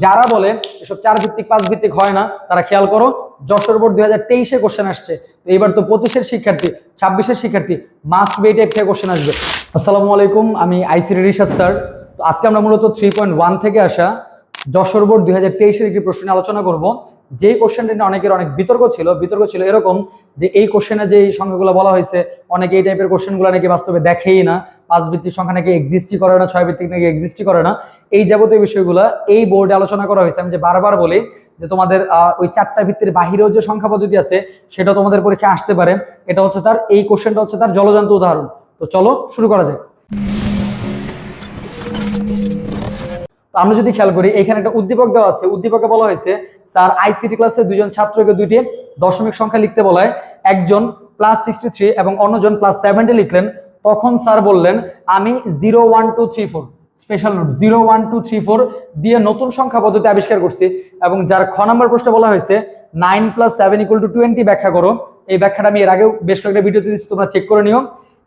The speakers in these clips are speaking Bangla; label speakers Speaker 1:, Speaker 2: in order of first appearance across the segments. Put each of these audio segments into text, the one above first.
Speaker 1: যারা বলে এসব 4 ভিত্তিক 5 ভিত্তিক হয় না তারা খেয়াল করো, যশোর বোর্ড 2023-এ কোশ্চেন আসছে, তো এইবার তো 25-এর শিক্ষার্থী 26-এর শিক্ষার্থী মাস্ট বি টাইপ থেকে কোশ্চেন আসবে। আসসালামু আলাইকুম, আমি আইসিটি রিশাদ স্যার। তো আজকে আমরা মূলত 3.1 থেকে আসা যশোর বোর্ড 2023-এর একটি প্রশ্ন নিয়ে আলোচনা করব। যেই কোশ্চেনটা নিয়ে অনেকের অনেক বিতর্ক ছিল এরকম যে এই কোশ্চেনে যে সংখ্যাগুলো বলা হয়েছে, অনেকে এই টাইপের কোশ্চেনগুলো নাকি বাস্তবে দেখেই না, 5 ভিত্তিক সংখ্যা নাকি এক্সিস্টই করে না, 6 ভিত্তিক নাকি এক্সিস্টই করে না, এই যাবতীয় বিষয়গুলো এই বোর্ডে আলোচনা করা হয়েছে। আমি যে বারবার বলি যে তোমাদের ওই 4টা ভিত্তির বাহিরেও যে সংখ্যা পদ্ধতি আছে সেটা তোমাদের পরীক্ষায় আসতে পারে, এটা হচ্ছে তার এই কোশ্চেনটা হচ্ছে তার জলজান্ত উদাহরণ। তো চলো শুরু করা যায়। আমরা যদি খেয়াল করি এখানে একটা উদ্দীপক দেওয়া আছে, উদ্দীপকে বলা হয়েছে স্যার আইসিটি ক্লাসে 2জন ছাত্রকে 2টি দশমিক সংখ্যা লিখতে বলায় একজন +63 এবং অন্যজন +70 লিখলেন। তখন স্যার বললেন আমি 0 1 2 3 4 স্পেশাল নোট 0 1 2 3 4 দিয়ে নতুন সংখ্যা পদ্ধতি আবিষ্কার করছি, এবং যার খ নম্বর প্রশ্নে বলা হয়েছে 9 + 7 = 20 ব্যাখ্যা করো। এই ব্যাখ্যাটা আমি এর আগেও বেশ কয়েকটা ভিডিওতে দিচ্ছি, তোমরা চেক করে নিও।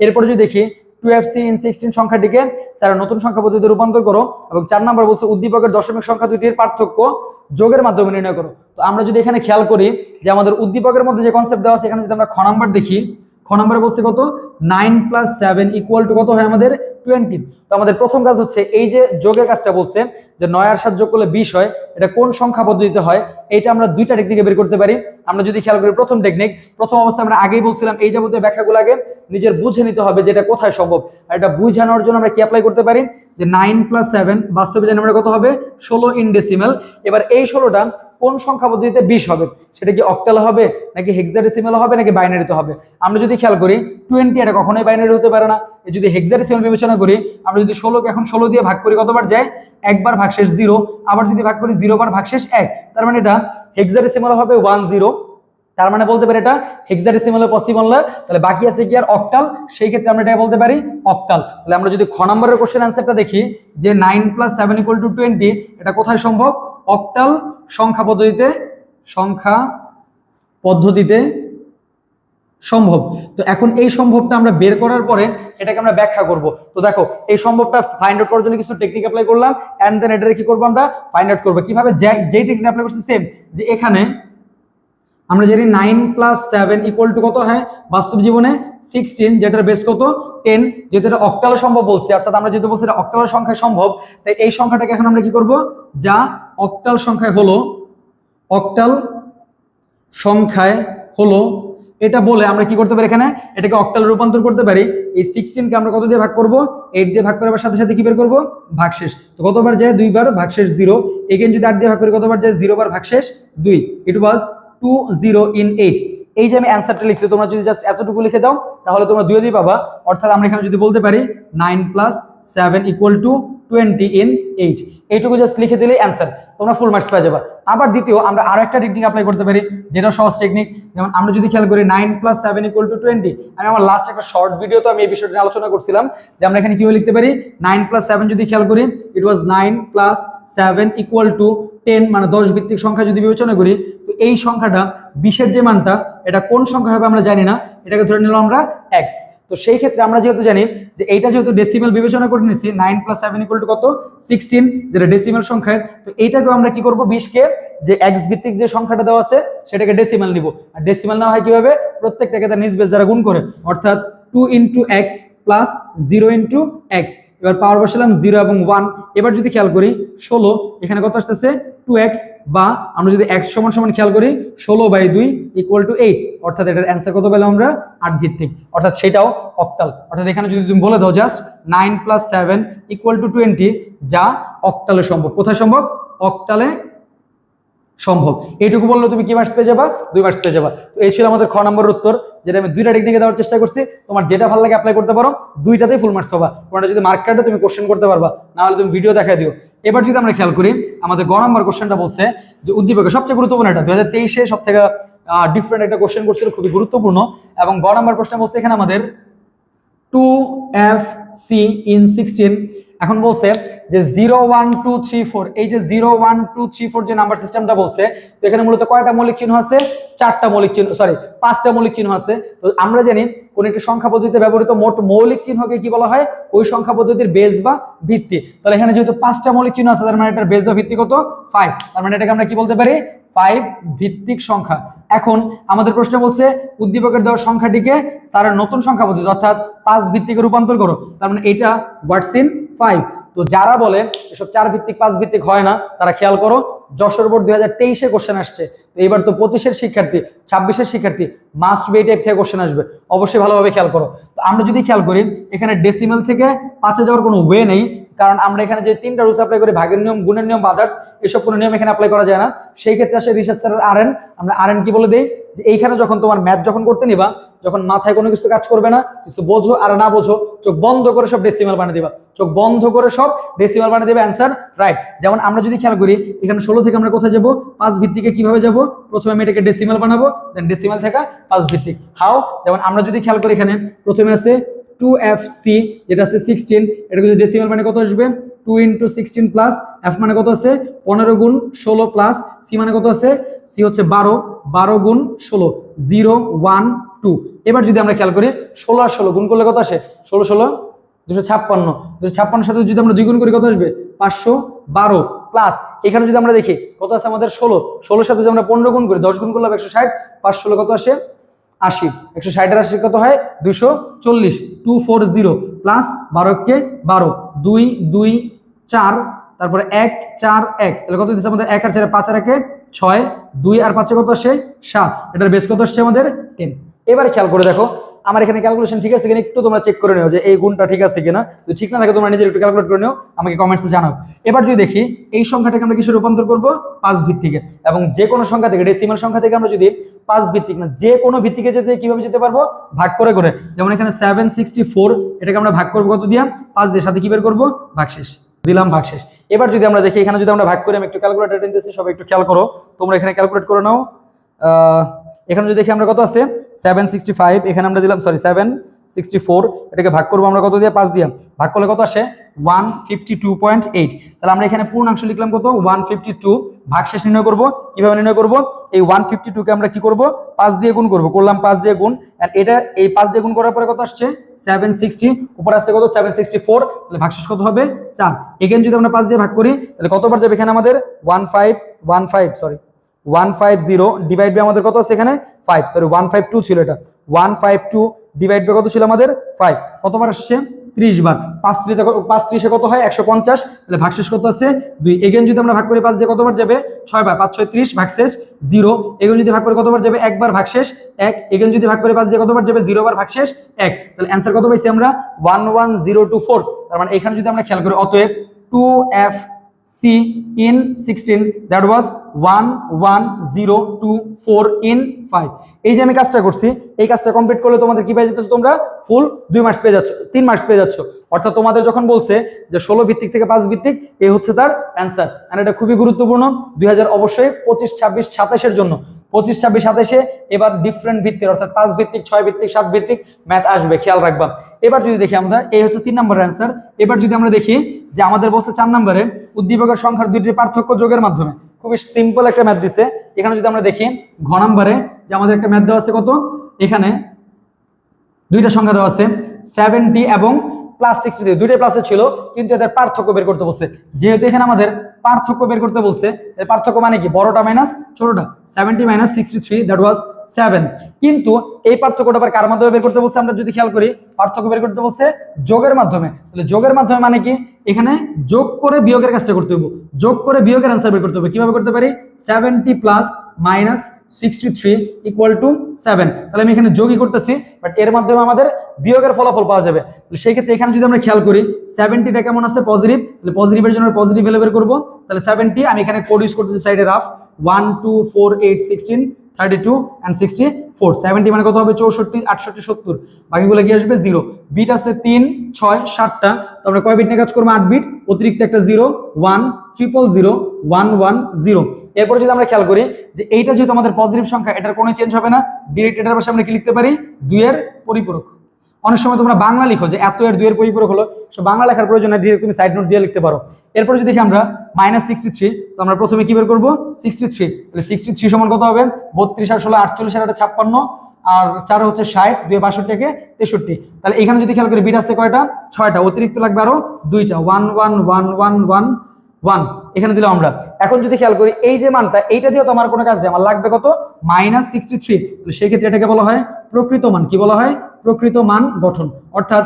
Speaker 1: এরপরে যদি দেখি 12c in 16 সংখ্যাটিকে স্যার নতুন সংখ্যা পদ্ধতিতে রূপান্তর করো, এবং 4 নম্বর বলছে উদ্দীপকের দশমিক সংখ্যা দুটির পার্থক্য যোগের মাধ্যমে নির্ণয় করো। তো আমরা যদি এখানে খেয়াল করি যে আমাদের উদ্দীপকের মধ্যে যে কনসেপ্ট দেওয়া আছে, এখানে যদি আমরা খ নাম্বার দেখি, খ নাম্বারে বলছে কত 9 + 7 = কত হয় আমাদের 20। তো আমাদের প্রথম কাজ হচ্ছে এই যে যোগের কাজটা বলছে যে 9 আর 7 যোগ করলে 20 হয়, এটা কোন সংখ্যা পদ্ধতিতে হয়, এটা আমরা দুইটা টেকনিকে বের করতে পারি। আমরা যদি খেয়াল করি প্রথম টেকনিক, প্রথম অবস্থায় আমরা আগেই বলছিলাম এই যাবতীয় ব্যাখ্যাগুলো আগে নিজের বুঝে নিতে হবে যেটা কোথায় সম্ভব। আর এটা বুঝানোর জন্য আমরা কি অ্যাপ্লাই করতে পারি যে 9 + 7 বাস্তবে জানি আমরা কত হবে 16 ইন ডেসিমাল। এবার এই 16টা কোন সংখ্যা পদ্ধতিতে 20 হবে, সেটা কি অক্টাল হবে নাকি হেক্সাডেসিমাল হবে নাকি বাইনারিতে হবে। আমরা যদি খেয়াল করি 20 এটা কখনোই বাইনারি হতে পারে না। যদি হেক্সাডেসিমাল বিবেচনা করি, আমরা যদি 16কে এখন 16 দিয়ে ভাগ করি কতবার যায়, একবার ভাগশেষ 0, আবার যদি ভাগ করি 0 বার ভাগশেষ 1, তার মানে এটা হেক্সাডেসিমাল হবে 10। তার মানে বলতে পারি এটা হেক্সাডেসিমালে পসিবল না, তাহলে বাকি আছে কি আর অক্টাল, সেই ক্ষেত্রে আমরা এটা বলতে পারি অক্টাল। তাহলে আমরা যদি খ নম্বরের কোশ্চেন অ্যান্সারটা দেখি যে 9 + 7 = 20, এটা কোথায় সম্ভব, অক্টাল সংখ্যা পদ্ধতিতে সম্ভব। তো এখন এই সম্ভবটা আমরা বের করার পরে এটাকে আমরা ব্যাখ্যা করব। তো দেখো এই সম্ভবটা ফাইন্ড আউট করার জন্য কিছু টেকনিক অ্যাপ্লাই করলাম, এন্ড দেন এটাকে কি করব আমরা ফাইন্ড আউট করব। কিভাবে, যেই টেকনিক অ্যাপ্লাই করছি সেম, যে এখানে আমরা জানি 9 + 7 = কত হয় বাস্তব জীবনে 16, যেটার বেস কত 10, যেহেতু এটা অক্টাল সম্ভব বলছি, অর্থাৎ আমরা যেহেতু বলছি এটা অক্টাল সংখ্যায় সম্ভব, তাই এই সংখ্যাটাকে এখন আমরা কি করব, যা অক্টাল সংখ্যায় হলো এটা বলে আমরা কি করতে পারি, এখানে এটাকে অক্টাল রূপান্তর করতে পারি। এই 16কে আমরা কত দিয়ে ভাগ করব, 8 দিয়ে ভাগ করার সাথে সাথে কি বের করব, ভাগশেষ। তো কতবার যায়, 2 বার, ভাগশেষ 0। এগেইন যদি 8 দিয়ে ভাগ করি কতবার যায়, 0 বার, ভাগশেষ 2। ইট ওয়াজ 20 in 8। এই যে আমি অ্যান্সারটা লিখছি, তোমরা যদি জাস্ট এতটুকু লিখে দাও তাহলে তোমরা 2 দিয়ে পাবা। অর্থাৎ আমরা এখানে যদি বলতে পারি 9 + 7 = 20 in 8, এইটুকু জাস্ট লিখে দিলেই অ্যান্সার, তোমরা ফুল মার্কস পেয়ে যাবে। আবার দ্বিতীয় আমরা আরো একটা টেকনিক অ্যাপ্লাই করতে পারি, যেটা সহজ টেকনিক। যেমন আমরা যদি খেয়াল করি 9 + 7 = 20, আমি আমার লাস্ট একটা শর্ট ভিডিওতে আমি এই বিষয়টা নিয়ে আলোচনা করছিলাম যে আমরা এখানে কিভাবে লিখতে পারি। 9 + 7 যদি খেয়াল করি, ইট ওয়াজ 9 + 7 = 10, মানে 10 ভিত্তিক সংখ্যা যদি বিবেচনা করি, তো এই সংখ্যাটা 20-এর যে মানটা এটা কোন সংখ্যা হবে আমরা জানি না, এটাকে ধরে নিলাম আমরা x। তো সেই ক্ষেত্রে আমরা যেহেতু জানি যে এইটা যেহেতু ডেসিমাল বিবেচনা করে নিচ্ছি, 9 + 7 = কত 16, যেটা ডেসিমাল সংখ্যা, তো এইটাকেও আমরা কি করব, 20-কে যে x ভিত্তিক যে সংখ্যাটা দেওয়া আছে সেটাকে ডেসিমাল নিব। আর ডেসিমাল না হয় কিভাবে, প্রত্যেকটাকে তার নিজ বেস দ্বারা গুণ করে, অর্থাৎ 2 × x + 0 × x। এবার পাওয়ার বসালাম 0 এবং 1। এবার যদি খেয়াল করি 16, এখানে কত আসতেছে 2x, বা আমরা যদি x = খেয়াল করি 16/2 = 8, অর্থাৎ এটার অ্যান্সার কত পেলাম আমরা 8 ভিত্তিক, অর্থাৎ সেটাও অক্টাল। অর্থাৎ এখানে যদি তুমি বলে দাও জাস্ট 9 + 7 = 20, যা অক্টালে সম্ভব। কোথায় সম্ভব, অক্টালে সম্ভব। এইটুকু বললে তুমি কি মার্কস পেয়ে যাবা, 2 মার্কস পেয়ে যাবা। তো এই ছিল আমাদের খ নম্বরের উত্তর, যেটা আমি দুইটা টেকনিকে দেওয়ার চেষ্টা করছি। তোমার যেটা ভালো লাগে অ্যাপ্লাই করতে পারো, দুইটাতেই ফুল মার্কস পাবা। তোমার যদি মার্ক কাটে তুমি কোশ্চেন করতে পারবা, না হলে তুমি ভিডিও দেখাই দিও। এবার যদি আমরা খেয়াল করি আমাদের গ নম্বর কোশ্চেনটা বলছে যে উদ্দীপকের সবচেয়ে গুরুত্বপূর্ণ, এটা 2023-এ সব থেকে ডিফারেন্ট একটা কোশ্চেন করছিল, খুবই গুরুত্বপূর্ণ। এবং গ নম্বর প্রশ্ন বলছে এখানে আমাদের 2fc in 16 এখন বলছে যে 0 1 2 3 4, এই যে 0 1 2 3 4 যে নাম্বার সিস্টেমটা বলছে, তো এখানে মূলত কয়টা মৌলিক চিহ্ন আছে? 4টা মৌলিক চিহ্ন, সরি 5টা মৌলিক চিহ্ন আছে। তো আমরা জানি কোন একটি সংখ্যা পদ্ধতিতে ব্যবহৃত মোট মৌলিক চিহ্নকে কি বলা হয়? ওই সংখ্যা পদ্ধতির বেস বা ভিত্তি। তাহলে এখানে যেহেতু 5টা মৌলিক চিহ্ন আছে, তার মানে এটার বেস বা ভিত্তি কত? 5। তার মানে এটাকে আমরা কি বলতে পারি? 5 ভিত্তিক সংখ্যা। এখন আমাদের প্রশ্ন বলছে উদ্দীপকের দেওয়া সংখ্যাটিকে স্যারের নতুন সংখ্যা পদ্ধতি অর্থাৎ 5 ভিত্তিকে রূপান্তর করো। তার মানে এটা হোয়াটস ইন 5। তো যারা বলে এসব 4 ভিত্তিক 5 ভিত্তিক হয় না, তারা খেয়াল করো যশোর বোর্ড 2023-এ কোশ্চেন আসছে। তো এবার তো 25-এর শিক্ষার্থী, 26-এর শিক্ষার্থী মাস্ট বি এই টাইপ থেকে কোশ্চেন আসবে, অবশ্যই ভালোভাবে খেয়াল করো। তো আমরা যদি খেয়াল করি এখানে ডেসিমাল থেকে 5-এ যাওয়ার কোনো ওয়ে নেই, কারণ আমরা এখানে যে 3টা রুলস অ্যাপ্লাই করি, ভাগের নিয়ম, গুণের নিয়ম, আদার্স, এসব কোনো নিয়ম এখানে অ্যাপ্লাই করা যায় না। সেই ক্ষেত্রে আসে রিসার্চারের আরএন। আমরা আরএন কি বলে দেই যে এইখানে যখন তোমার ম্যাথ যখন করতে নিবা, যখন মাথায় কোনো কিছু কাজ করবে না, কিছু বোঝো আর না বোঝো, চোখ বন্ধ করে সব ডেসিমাল বানিয়ে দিবা, চোখ বন্ধ করে সব ডেসিমাল বানিয়ে দেবে, অ্যান্সার রাইট। যেমন আমরা যদি খেয়াল করি এখানে 16 থেকে আমরা কোথায় যাব? 5 ভিত্তিকে কিভাবে যাব? প্রথমে আমি এটাকে ডেসিমাল বানাবো, দেন ডেসিমাল থেকে 5 ভিত্তিক। হাউ? যেমন আমরা যদি খেয়াল করি এখানে প্রথমে আছে 2FC, যেটা আছে 16, এটা যদি ডেসিমাল মানে কত আসবে? 2 × 16 প্লাস f মানে কত আছে? 15 × 16 প্লাস c মানে কত আছে? c হচ্ছে 12, 12 × 16, 0 1 2। এবার যদি আমরা খেয়াল করি 16 আর 16 গুণ করলে কত আসে? 16 16 256, 256 সাথে যদি আমরা 2 গুণ করি কত আসবে? 512 প্লাস এখানে যদি আমরা দেখি কত আছে আমাদের? 16, 16 সাথে যদি আমরা 15 গুণ করি, 10 গুণ করলে 160, 5 16 কত আসে? 80, 160 এর 80 কত হয়? 240, 240 প্লাস 12 কে 12, 2 2 4, তারপরে 1 4 1, তাহলে কত দিচ্ছে আমাদের? 1 আর 4 5 আর 1 6, 2 আর 5 কত আসে? 7। এটার বেস কত আসছে আমাদের? 10। এবারে খেয়াল করে দেখো আমার এখানে ক্যালকুলেশন ঠিক আছে কিনা একটু তোমরা চেক করে নিও যে এই গুণটা ঠিক আছে কিনা। যদি ঠিক না থাকে তোমরা নিজের একটু ক্যালকুলেট করে নিও, আমাকে কমেন্টসে জানাও। এবার যদি দেখি এই সংখ্যাটাকে আমরা কিসে রূপান্তর করব? 5 ভিত্তিকে। এবং যে কোনো সংখ্যা থেকে, ডেসিমাল সংখ্যা থেকে আমরা যদি 5 ভিত্তিক না যে কোনো ভিত্তিকে যেতে কিভাবে যেতে পারবো? ভাগ করে করে। যেমন এখানে 764, এটাকে আমরা ভাগ করবো কত দিয়ে? 5 দিয়ে। সাথে কি বের করবো? ভাগশেষ দিলাম, ভাগশেষ। এবার যদি আমরা দেখি এখানে যদি আমরা ভাগ করি, আমি একটু ক্যালকুলেটর নিতেছি, সবাই একটু খেয়াল করো, তোমরা এখানে ক্যালকুলেট করে নাও। এখানে যদি দেখি আমরা কত আছে? 765, এখানে আমরা দিলাম, সরি 764, এটাকে ভাগ করবো আমরা কত দিয়ে? 5 দিয়ে। ভাগ করলে কত আসে? 152.8। তাহলে আমরা এখানে পূর্ণাংশ লিখলাম কত? 152। ভাগশেষ নির্ণয় করব, কিভাবে নির্ণয় করব? এই 152 কে আমরা কি করব? 5 দিয়ে গুণ করব, করলাম 5 দিয়ে গুণ, আর এটা এই 5 দিয়ে গুণ করার পরে কত আসছে? 760, উপর আসছে কত? 764, তাহলে ভাগশেষ কত হবে? 4। এখানে যদি আমরা 5 দিয়ে ভাগ করি তাহলে কতবার যাবে এখানে আমাদের? 150 ডিভাইড বাই আমাদের কত আছে এখানে? 5, সরি 152 ছিল এটা, 152 ডিভাইড বাই কত ছিল আমাদের? 5। কতবার আসছে? 30 বার। 5 30 কত হয়? 150, তাহলে ভাগশেষ কত আছে? 2। এগেন যদি আমরা ভাগ করি 5 দিয়ে কতবার যাবে? 6 বার। 5 6 30, ভাগশেষ 0। এগেন যদি ভাগ করি কতবার যাবে? 1 বার, ভাগশেষ 1। এগেন যদি ভাগ করি 5 দিয়ে কতবার যাবে? 0 বার, ভাগশেষ 1। তাহলে অ্যান্সার কত পাইছি আমরা? 11024। তার মানে এখানে যদি আমরা খেয়াল করি, অতএব 2FC in 16, that was 11024 in 5। এই যে আমি কাজটা করছি, এই কাজটা কমপ্লিট করলে তোমাদের কি পেয়ে যাচ্ছ? তোমরা ফুল 2 মার্কস পেয়ে যাচ্ছ, 3 মার্কস পেয়ে যাচ্ছ। অর্থাৎ তোমাদের যখন বলছে যে 16 ভিত্তিক থেকে 5 ভিত্তিক, এই হচ্ছে তার অ্যান্সার। আর এটা খুবই গুরুত্বপূর্ণ 2000 অবশ্যই 25 26 27 এর জন্য। 25 26 27-এ এবার ডিফারেন্ট ভিত্তিক অর্থাৎ 5 ভিত্তিক, 6 ভিত্তিক, 7 ভিত্তিক ম্যাথ আসবে, খেয়াল রাখবা। এবার যদি দেখি আমরা, এই হচ্ছে 3 নম্বরের অ্যান্সার। এবার যদি আমরা দেখি যে আমাদের বলছে 4 নম্বরে উদ্দীপকের সংখ্যার দুইটির পার্থক্য যোগের মাধ্যমে। খুবই সিম্পল একটা ম্যাথ দিছে। এখানে যদি আমরা দেখি ঘ নম্বরে যে আমাদের একটা ম্যাথ দেওয়া আছে কত? এখানে দুইটা সংখ্যা দেওয়া আছে 70 এবং +63, দুইটাই প্লাসে ছিল, কিন্তু এদের পার্থক্য বের করতে বলছে। যেহেতু এখানে আমাদের পার্থক্য বের করতে বলছে, এর পার্থক্য মানে কি? বড়টা মাইনাস ছোটটা। 70 - 63, দ্যাট ওয়াজ 7। কিন্তু এই পার্থক্যটা আবার কার মাধ্যমে বের করতে বলছে? আমরা যদি খেয়াল করি পার্থক্য বের করতে বলছে যোগের মাধ্যমে। তাহলে যোগের মাধ্যমে মানে কি? এখানে যোগ করে বিয়োগের কাজটা করতে হবে, যোগ করে বিয়োগের অ্যান্সার বের করতে হবে। কিভাবে করতে পারি? 70 + -63 = 7। তাহলে আমি এখানে যোগই করতেছি, বাট এর মাধ্যমে আমাদের বিয়োগের ফলাফল পাওয়া যাবে। সেই ক্ষেত্রে এখানে যদি আমরা খেয়াল করি 70টা কেমন আছে? পজিটিভ, তাহলে পজিটিভের জন্য পজিটিভ ভ্যালু বের করব। তাহলে 70, আমি এখানে কোড ইউজ করতেছি সাইডে রাফ 1 2 4 8 16 32 and 64। 70 মানে কত হবে? 64 68 70, বাকিগুলো কি আসবে? 0। বিট আছে 3 6 7টা, তো আমরা কয় বিট নিয়ে কাজ করবো? 8 বিট, অতিরিক্ত একটা 0 1 000 110। এরপরে যদি আমরা খেয়াল করি যে এইটা যেহেতু আমাদের পজিটিভ সংখ্যা, এটার কোনো চেঞ্জ হবে না, ডিরেক্ট এটার পাশে আমরা কি লিখতে পারি? 2 এর পরিপূরক। অনেক সময় তোমরা বাংলা লিখো যে এত এর 2 এর পরিপূরক হলো, সো বাংলা লেখার প্রয়োজন নেই, ডিরেক্ট তুমি সাইড নোট দিয়ে লিখতে পারো। এরপরে যদি দেখি আমরা -63, তো আমরা প্রথমে কি বের করবো 63, তাহলে 63 সমান কত হবে 32 আর 16 48 আর 56 আর 4 হচ্ছে 60, 2 62 থেকে 63। তাহলে এখানে যদি খেয়াল করি বিট আছে কয়টা 6টা, অতিরিক্ত লাগবে আরো 2টা 1 1 1 1 1 1 এখানে দিলাম আমরা। এখন যদি খেয়াল করি এই যে মানটা এইটা দিয়ে তো আমার কোনো কাজ নেই, আমার লাগবে কত -63, তো সেই ক্ষেত্রে এটাকে বলা হয় প্রকৃত মান। কি বলা হয় প্রকৃত মান গঠন, অর্থাৎ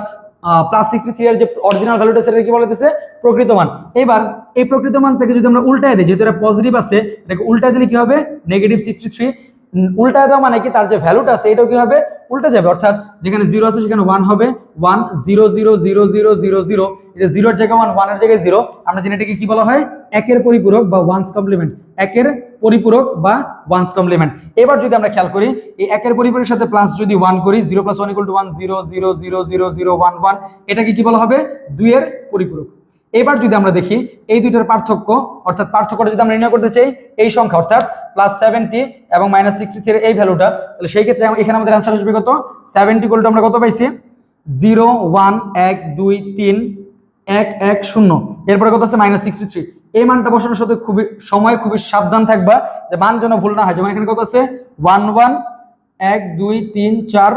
Speaker 1: +63 এর যে অরিজিনাল ভ্যালুটা সেটা কি বলতেছে প্রকৃত মান। এবার এই প্রকৃত মানটাকে যদি আমরা উল্টায় দিই, যেহেতু এটা পজিটিভ আছে এটাকে উল্টায় দিলে কি হবে -63, উল্টায় দেওয়া মানে কি তার যে ভ্যালুটা আছে এটাও কি হবে উল্টে যাবে, অর্থাৎ যেখানে 0 আছে সেখানে 1 হবে 1 0 0 0 0 0 0, এই যে 0 এর জায়গায় 1 1 এর জায়গায় 0, আমরা জানি এটাকে কি বলা হয় একের পরিপূরক বা ওয়ান্স কমপ্লিমেন্ট, একের পরিপূরক বা ওয়ান্স কমপ্লিমেন্ট। এবার যদি আমরা খেয়াল করি এই একের পরিপূরকের সাথে প্লাস যদি 1 করি 0 + 1 = 1 0 0 0 0 0 1 1, এটাকে কি বলা হবে 2 এর পরিপূরক। এবার যদি আমরা দেখি এই দুইটার পার্থক্য, অর্থাৎ পার্থক্যটা যদি আমরা নির্ণয় করতে চাই এই সংখ্যা অর্থাৎ +70 এবং -63 এর এই ভ্যালুটা, তাহলে সেই ক্ষেত্রে এখানে আমাদের आंसर আসবে কত 70 = আমরা কত পাইছি 0 1 1 2 3 1 1 0, এরপরে কত আছে -63। এই মানটা বসানোর সাথে খুবই সাবধান থাকবা যে মান যেন ভুল না হয়। যেমন এখানে কত আছে 1 1 1 2 3 4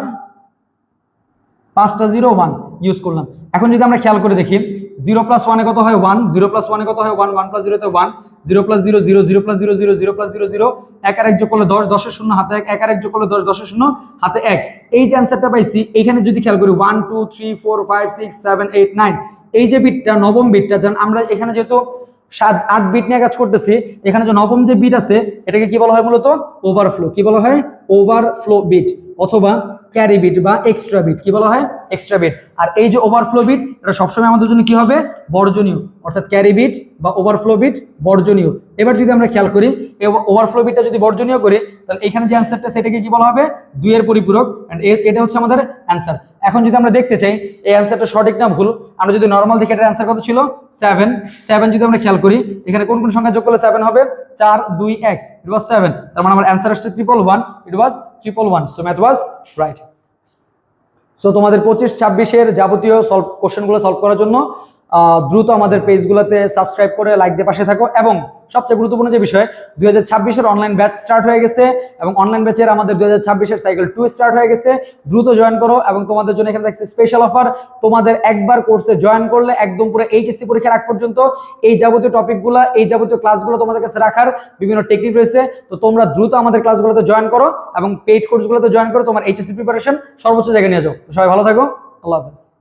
Speaker 1: 5টা 0 1 ইউজ করলাম। এখন যদি আমরা খেয়াল করে দেখি 0 + 1 এ কত হয় 1, 0 + 1 এ কত হয় 1, 1 + 0 তে 1, 0 + 0 0, 0 + 0 0, 0 + 0 0, 1 আর 1 যোগ করলে 10, 10 এর 0 হাতে 1, 1 আর 1 যোগ করলে 10, 10 এর 0 হাতে 1। এই যে অ্যানসারটা পাইছি এখানে যদি খেয়াল করি 1 2 3 4 5 6 7 8 9, এই যে বিটটা নবম বিটটা, যেন আমরা এখানে যেহেতু 7 8 বিট নিয়ে কাজ করতেছি, এখানে যে নবম যে বিট আছে এটাকে কি বলা হয় মূলত ওভারফ্লো। কি বলা হয় ওভারফ্লো বিট অথবা ক্যারি বিট বা এক্সট্রা বিট। কি বলা হয় এক্সট্রা বিট। আর এই যে ওভারফ্লো বিট এটা সবসময় আমাদের জন্য কি হবে বর্জনীয়, অর্থাৎ ক্যারি বিট বা ওভারফ্লো বিট বর্জনীয়। এবার যদি আমরা খেয়াল করি এই ওভারফ্লো বিটটা যদি বর্জনীয় করি তাহলে এখানে যে অ্যানসারটা সেটাকে কি বলা হবে 2 এর পরিপূরক, এন্ড এটা হচ্ছে আমাদের অ্যানসার। এখন যদি আমরা দেখতে চাই এই অ্যানসারটা সঠিক না ভুল, আমরা যদি নরমাল দেখি এটার অ্যানসার কত ছিল 7 7। যদি আমরা খেয়াল করি এখানে কোন কোন সংখ্যা যোগ করলে 7 হবে 4 2 1, ইট ওয়াজ 7, তার মানে আমার অ্যানসার আসছে 111, ইট ওয়াজ 111, so math was right. So তোমাদের 25 26 এর যাবতীয় কোশ্চেনগুলো সলভ করার জন্য দ্রুত আমাদের পেজগুলোতে সাবস্ক্রাইব করে লাইক দিয়ে পাশে থাকো। এবং সবচেয়ে গুরুত্বপূর্ণ যে বিষয় 2026 এর অনলাইন ব্যাচ স্টার্ট হয়ে গেছে এবং অনলাইন ব্যাচের আমাদের 2026 এর সাইকেল 2 স্টার্ট হয়ে গেছে, দ্রুত জয়েন করো। এবং তোমাদের জন্য এখানে থাকছে স্পেশাল অফার, তোমাদের একবার কোর্সে জয়েন করলে একদম পুরো এইচএসসি পরীক্ষার আগ পর্যন্ত এই যাবতীয় টপিকগুলো এই যাবতীয় ক্লাসগুলো তোমাদের কাছে রাখার বিভিন্ন টেকনিক রয়েছে। তো তোমরা দ্রুত আমাদের ক্লাসগুলোতে জয়েন করো এবং পেইড কোর্সগুলোতে জয়েন করো, তোমার এইচএসসি প্রিপারেশন সর্বোচ্চ জায়গায় নিয়ে যাও। তো সবাই ভালো থাকো, আল্লাহ হাফেজ।